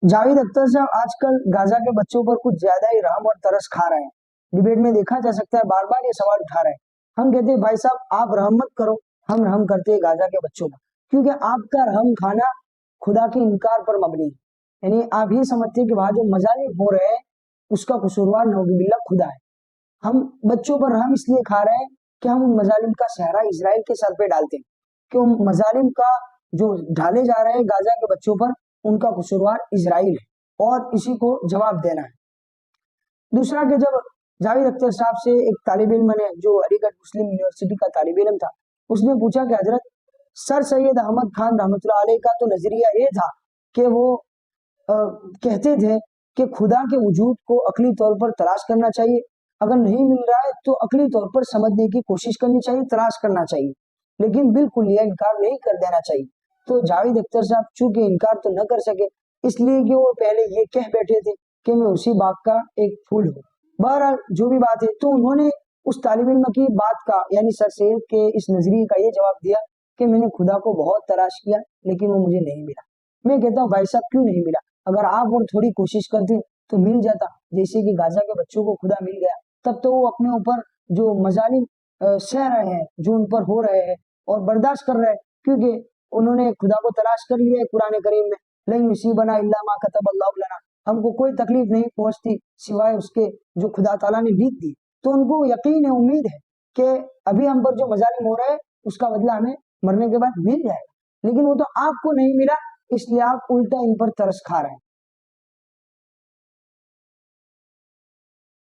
जावेद अख्तर साहब आजकल गाजा के बच्चों पर कुछ ज्यादा ही रहम और तरस खा रहे हैं। डिबेट में देखा जा सकता है, बार बार ये सवाल उठा रहे हैं। हम कहते हैं भाई साहब आप रहम मत करो, हम रहम करते हैं गाजा के बच्चों पर, क्योंकि आपका रहम खाना खुदा के इनकार पर मबनी है। यानी आप ये समझते हैं कि वहां जो मजालिम हो रहे हैं उसका कसूरवार नौजुबिल्ला खुदा है। हम बच्चों पर रहम इसलिए खा रहे हैं कि हम उन मजालिम का सहरा इसराइल के सर पे डालते हैं, कि उन मजालिम का जो ढाले जा रहे हैं गाजा के बच्चों पर, उनका कसूरवार इजराइल है और इसी को जवाब देना है। दूसरा कि जब जावेद अख्तर साहब से एक तालिब इल्म ने, जो अलीगढ़ मुस्लिम यूनिवर्सिटी का तालिब इल्म था, उसने पूछा कि हजरत सर सैयद अहमद खान रहमतुल्लाह अलैह का तो नजरिया ये था कि वो कहते थे कि खुदा के वजूद को अकली तौर पर तलाश करना चाहिए, अगर नहीं मिल रहा है तो अकली तौर पर समझने की कोशिश करनी चाहिए, तलाश करना चाहिए, लेकिन बिल्कुल यह इनकार नहीं कर देना चाहिए। तो जावेद अख्तर साहब चूंकि इनकार तो न कर सके, इसलिए कि वो पहले ये कह बैठे थे कि मैं उसी बाग का एक फूल हूँ। बहरहाल जो भी बात है, तो उन्होंने उस तालिब इल्म की बात का, यानी सर सैयद के इस नजरिए का ये जवाब दिया कि मैंने खुदा को बहुत तलाश किया लेकिन वो मुझे नहीं मिला। मैं कहता हूँ भाई साहब क्यों नहीं मिला? अगर आप और थोड़ी कोशिश करते तो मिल जाता, जैसे कि गाजा के बच्चों को खुदा मिल गया। तब तो वो अपने ऊपर जो मजालिम सह रहे हैं, जो उन पर हो रहे हैं और बर्दाश्त कर रहे हैं, क्योंकि उन्होंने खुदा को तलाश कर लिया है। कुरान करीम में लन युसीबना इल्ला मा कतबल्लाहु लना, हमको कोई तकलीफ नहीं पहुंचती सिवाय उसके जो खुदा ताला ने लिख दी। तो उनको यकीन है, उम्मीद है कि अभी हम पर जो मजालिम हो रहा है उसका बदला हमें मरने के बाद मिल जाएगा, लेकिन वो तो आपको नहीं मिला, इसलिए आप उल्टा इन पर तरस खा रहे हैं।